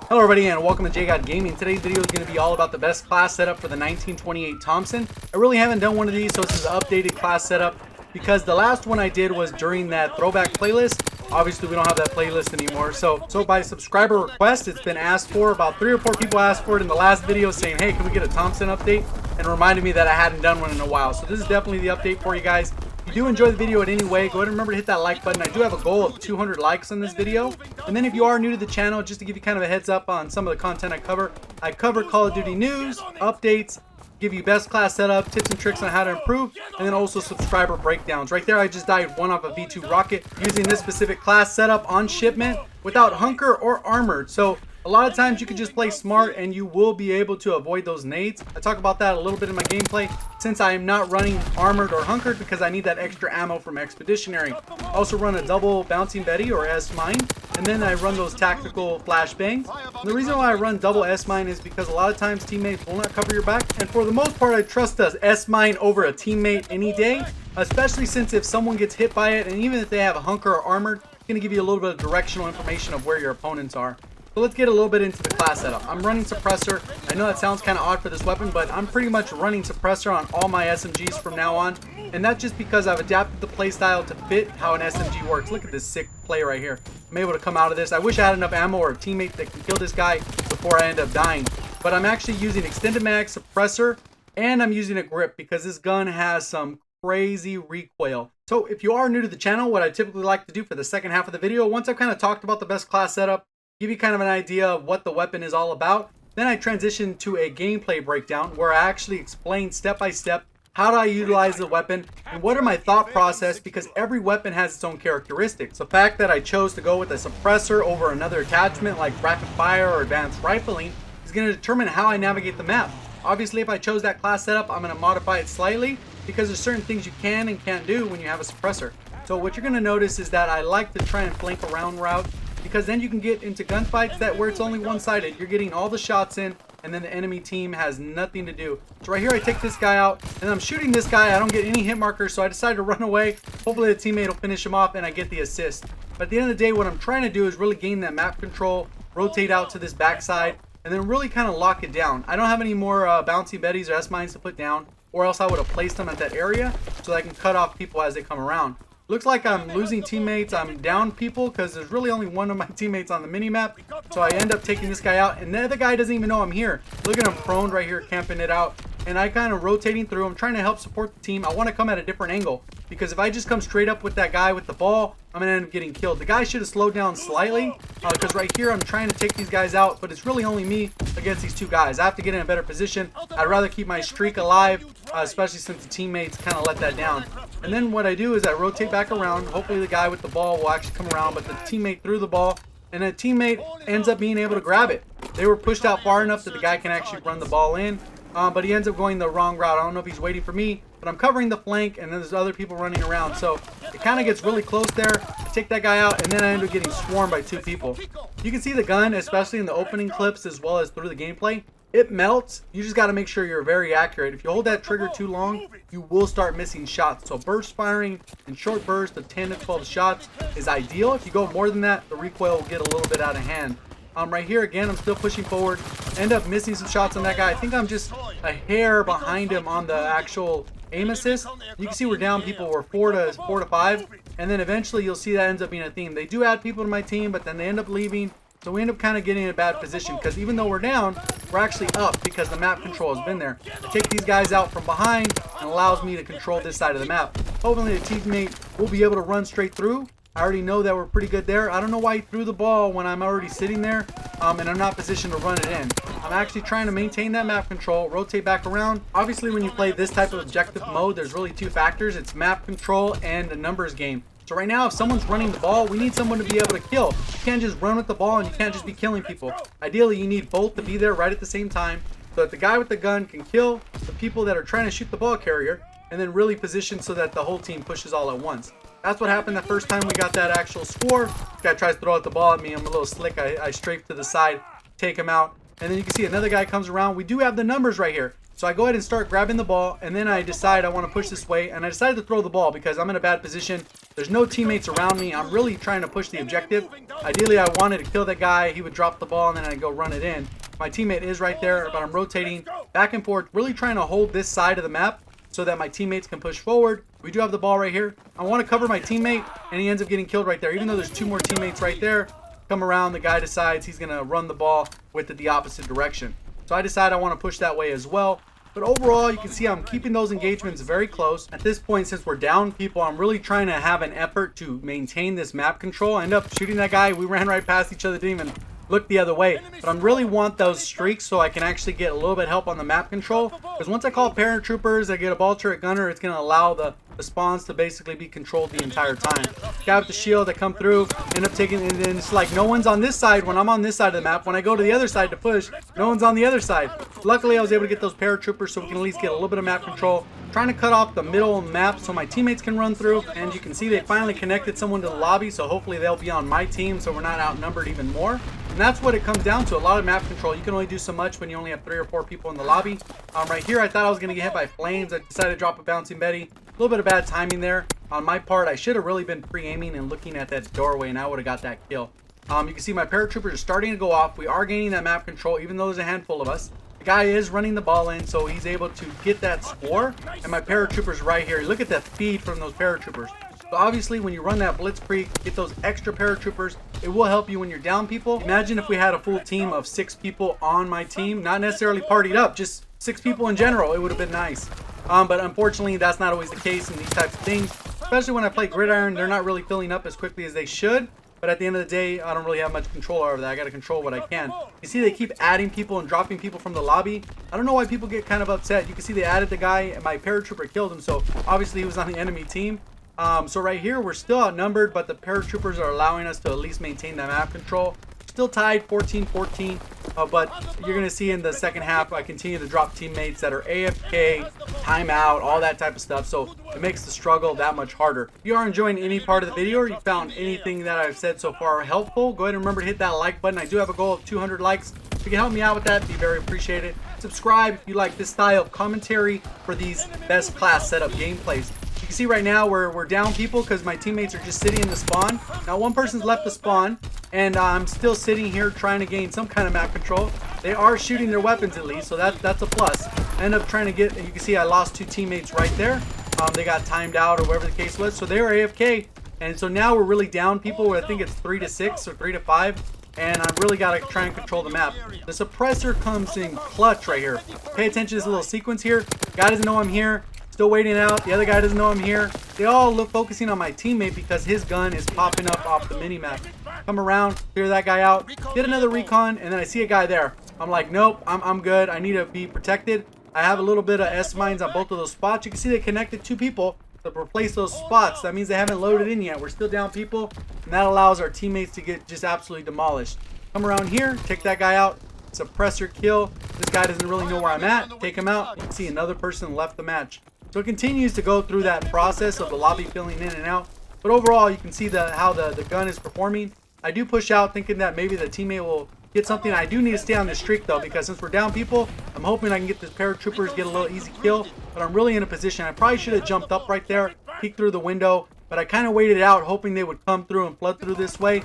Hello everybody and welcome to JGod Gaming. Today's video is going to be all about the best class setup for the 1928 Thompson. I really haven't done one of these, so this is an updated class setup because the last one I did was during that throwback playlist. Obviously we don't have that playlist anymore, so by subscriber request it's been asked for. About 3 or 4 people asked for it in the last video saying, hey, can we get a Thompson update, and reminded me that I hadn't done one in a while. So this is definitely the update for you guys. If you do enjoy the video in any way, go ahead and remember to hit that like button. I do have a goal of 200 likes on this video. And then if you are new to the channel, just to give you kind of a heads up on some of the content I cover Call of Duty news, updates, give you best class setup, tips and tricks on how to improve, and then also subscriber breakdowns. Right there I just died one off a V2 rocket using this specific class setup on shipment without hunker or armored. So a lot of times you can just play smart and you will be able to avoid those nades. I talk about that a little bit in my gameplay since I am not running armored or hunkered because I need that extra ammo from Expeditionary. I also run a double bouncing Betty or S-mine, and then I run those tactical flashbangs. The reason why I run double S-mine is because a lot of times teammates will not cover your back, and for the most part I trust a S-mine over a teammate any day, especially since if someone gets hit by it, and even if they have a hunker or armored, it's going to give you a little bit of directional information of where your opponents are. So let's get a little bit into the class setup. I'm running suppressor. I know that sounds kind of odd for this weapon, but I'm pretty much running suppressor on all my SMGs from now on. And that's just because I've adapted the playstyle to fit how an SMG works. Look at this sick play right here. I'm able to come out of this. I wish I had enough ammo or a teammate that can kill this guy before I end up dying. But I'm actually using extended mag, suppressor, and I'm using a grip because this gun has some crazy recoil. So if you are new to the channel, what I typically like to do for the second half of the video, once I've kind of talked about the best class setup, give you kind of an idea of what the weapon is all about, then I transition to a gameplay breakdown where I actually explain step by step how do I utilize the weapon and what are my thought process, because every weapon has its own characteristics. The fact that I chose to go with a suppressor over another attachment like rapid fire or advanced rifling is going to determine how I navigate the map. Obviously if I chose that class setup, I'm going to modify it slightly because there's certain things you can and can't do when you have a suppressor. So what you're going to notice is that I like to try and flank around route, because then you can get into gunfights that where it's only one-sided. You're getting all the shots in, and then the enemy team has nothing to do. So right here I take this guy out, and I'm shooting this guy. I don't get any hit markers, so I decide to run away. Hopefully the teammate will finish him off and I get the assist. But at the end of the day, what I'm trying to do is really gain that map control, rotate out to this backside, and then really kind of lock it down. I don't have any more bouncy betties or S-mines to put down, or else I would have placed them at that area so that I can cut off people as they come around. Looks like I'm losing teammates. I'm down people because there's really only one of my teammates on the mini-map. So I end up taking this guy out, and the other guy doesn't even know I'm here. Look at him prone right here, camping it out. And I kind of rotating through. I'm trying to help support the team. I want to come at a different angle, because if I just come straight up with that guy with the ball, I'm going to end up getting killed. The guy should have slowed down slightly, because right here I'm trying to take these guys out, but it's really only me against these 2 guys. I have to get in a better position. I'd rather keep my streak alive, especially since the teammates kind of let that down. And then what I do is I rotate back around. Hopefully the guy with the ball will actually come around, but the teammate threw the ball, and the teammate ends up being able to grab it. They were pushed out far enough that the guy can actually run the ball in, but he ends up going the wrong route. I don't know if he's waiting for me, but I'm covering the flank, and then there's other people running around. So it kind of gets really close there. I take that guy out, and then I end up getting swarmed by 2 people. You can see the gun, especially in the opening clips as well as through the gameplay. It melts. You just got to make sure you're very accurate. If you hold that trigger too long, you will start missing shots. So burst firing in short bursts of 10 to 12 shots is ideal. If you go more than that, the recoil will get a little bit out of hand. Right here again, I'm still pushing forward. End up missing some shots on that guy. I think I'm just a hair behind him on the actual aim assist. You can see we're down people. We're 4 to 5, and then eventually you'll see that ends up being a theme. They do add people to my team, but then they end up leaving. So we end up kind of getting in a bad position, because even though we're down, we're actually up because the map control has been there. I take these guys out from behind and allows me to control this side of the map. Hopefully the teammate will be able to run straight through. I already know that we're pretty good there. I don't know why he threw the ball when I'm already sitting there, and I'm not positioned to run it in. I'm actually trying to maintain that map control, rotate back around. Obviously when you play this type of objective mode, there's really 2 factors. It's map control and a numbers game. So right now, if someone's running the ball, we need someone to be able to kill. You can't just run with the ball, and you can't just be killing people. Ideally, you need both to be there right at the same time, so that the guy with the gun can kill the people that are trying to shoot the ball carrier, and then really position so that the whole team pushes all at once. That's what happened the first time we got that actual score. This guy tries to throw out the ball at me. I'm a little slick. I strafe to the side, take him out. And then you can see another guy comes around. We do have the numbers right here. So I go ahead and start grabbing the ball, and then I decide I want to push this way, and I decided to throw the ball because I'm in a bad position. There's no teammates around me. I'm really trying to push the objective. Ideally, I wanted to kill that guy. He would drop the ball, and then I'd go run it in. My teammate is right there, but I'm rotating back and forth, really trying to hold this side of the map so that my teammates can push forward. We do have the ball right here. I want to cover my teammate, and he ends up getting killed right there. Even though there's 2 more teammates right there, come around, the guy decides he's going to run the ball with the opposite direction. So I decide I want to push that way as well. But overall, you can see I'm keeping those engagements very close. At this point, since we're down people, I'm really trying to have an effort to maintain this map control. I end up shooting that guy. We ran right past each other, didn't even look the other way. But I really want those streaks so I can actually get a little bit of help on the map control. Because once I call paratroopers, I get a ball turret gunner, it's going to allow the spawns to basically be controlled the entire time. Guy with the shield, I come through, end up taking, and then it's like no one's on this side when I'm on this side of the map. When I go to the other side to push, no one's on the other side. Luckily, I was able to get those paratroopers so we can at least get a little bit of map control. Trying to cut off the middle map so my teammates can run through, and you can see they finally connected someone to the lobby, so hopefully they'll be on my team so we're not outnumbered even more. And that's what it comes down to, a lot of map control. You can only do so much when you only have 3 or 4 people in the lobby. Right here, I thought I was going to get hit by flames. I decided to drop a bouncing Betty. A little bit of bad timing there on my part. I should have really been pre-aiming and looking at that doorway, and I would have got that kill. You can see my paratroopers are starting to go off. We are gaining that map control, even though there's a handful of us. The guy is running the ball in, so he's able to get that score. And my paratroopers right here. Look at the feed from those paratroopers. So obviously, when you run that blitzkrieg, get those extra paratroopers, it will help you when you're down people. Imagine if we had a full team of 6 people on my team, not necessarily partied up, just 6 people in general. It would have been nice. But unfortunately, that's not always the case in these types of things. Especially when I play Gridiron, they're not really filling up as quickly as they should. But at the end of the day, I don't really have much control over that. I got to control what I can. You see they keep adding people and dropping people from the lobby. I don't know why people get kind of upset. You can see they added the guy, and my paratrooper killed him. So obviously he was on the enemy team. So right here, we're still outnumbered, but the paratroopers are allowing us to at least maintain that map control. Still tied 14-14, but you're going to see in the second half, I continue to drop teammates that are AFK, timeout, all that type of stuff. So it makes the struggle that much harder. If you are enjoying any part of the video or you found anything that I've said so far helpful, go ahead and remember to hit that like button. I do have a goal of 200 likes. If you can help me out with that, it'd be very appreciated. Subscribe if you like this style of commentary for these best class setup gameplays. You can see right now we're down people because my teammates are just sitting in the spawn. Now one person's left the spawn, and I'm still sitting here trying to gain some kind of map control. They are shooting their weapons at least, so that's a plus. I end up trying to get, and you can see I lost 2 teammates right there. They got timed out or whatever the case was, so they were AFK. And so now we're really down people. I think it's 3-6 or 3-5. And I've really got to try and control the map. The suppressor comes in clutch right here. Pay attention to this little sequence here. Guy doesn't know I'm here. Still waiting out. The other guy doesn't know I'm here. They all look focusing on my teammate because his gun is popping up off the mini-map. Come around, clear that guy out, get another recon, and then I see a guy there. I'm like, nope, I'm good. I need to be protected. I have a little bit of S-mines on both of those spots. You can see they connected 2 people to replace those spots. That means they haven't loaded in yet. We're still down people, and that allows our teammates to get just absolutely demolished. Come around here, take that guy out. Suppressor kill. This guy doesn't really know where I'm at. Take him out. You can see another person left the match. So it continues to go through that process of the lobby filling in and out. But overall, you can see how the gun is performing. I do push out thinking that maybe the teammate will get something. I do need to stay on this streak though, because since we're down people, I'm hoping I can get this paratroopers, get a little easy kill. But I'm really in a position. I probably should have jumped up right there, peeked through the window. But I kind of waited out, hoping they would come through and flood through this way.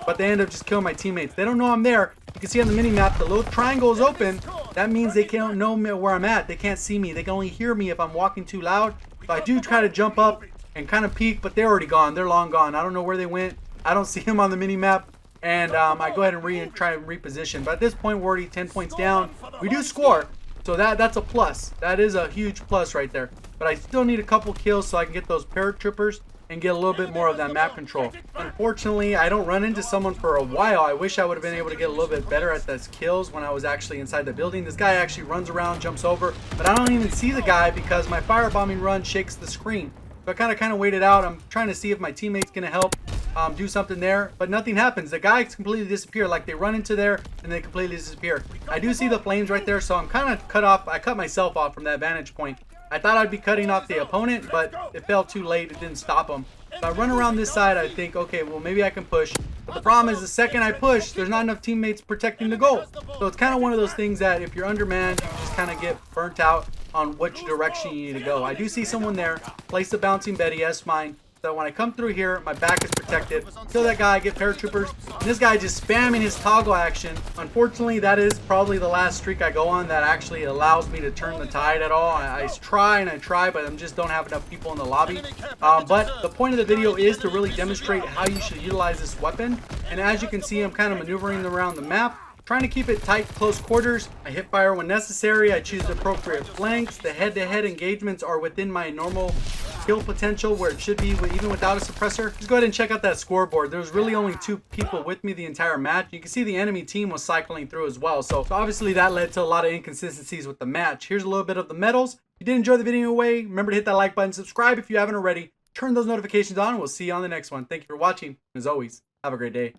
But they end up just killing my teammates. They don't know I'm there. You can see on the mini-map, the little triangle is open. That means they can't know where I'm at. They can't see me. They can only hear me if I'm walking too loud. So I do try to jump up and kind of peek, but they're already gone. They're long gone. I don't know where they went. I don't see them on the mini-map. And I go ahead and try and reposition. But at this point, we're already 10 points down. We do score. So that's a plus. That is a huge plus right there. But I still need a couple kills so I can get those paratroopers and get a little bit more of that map control. Unfortunately, I don't run into someone for a while. I wish I would have been able to get a little bit better at those kills when I was actually inside the building. This guy actually runs around, jumps over, but I don't even see the guy because my firebombing run shakes the screen. So I kind of waited out. I'm trying to see if my teammate's going to help do something there, but nothing happens. The guys completely disappear. Like they run into there and they completely disappear. I do see the flames right there, so I'm kind of cut off. I cut myself off from that vantage point. I thought I'd be cutting off the opponent, but it fell too late. It didn't stop him. So I run around this side. I think, okay, well, maybe I can push. But the problem is the second I push, there's not enough teammates protecting the goal. So it's kind of one of those things that if you're undermanned, you just kind of get burnt out on which direction you need to go. I do see someone there. Place the bouncing Betty, yes, mine. So when I come through here, my back is protected. Kill that guy, get paratroopers. And this guy just spamming his toggle action. Unfortunately, that is probably the last streak I go on that actually allows me to turn the tide at all. I try and I try, but I just don't have enough people in the lobby. But the point of the video is to really demonstrate how you should utilize this weapon. And as you can see, I'm kind of maneuvering around the map, trying to keep it tight, close quarters. I hip fire when necessary. I choose the appropriate flanks. The head-to-head engagements are within my normal kill potential where it should be even without a suppressor. Just go ahead and check out that scoreboard. There was really only 2 people with me the entire match. You can see the enemy team was cycling through as well. So obviously that led to a lot of inconsistencies with the match. Here's a little bit of the medals. If you did enjoy the video anyway, remember to hit that like button, subscribe if you haven't already, turn those notifications on, and we'll see you on the next one. Thank you for watching. As always, have a great day.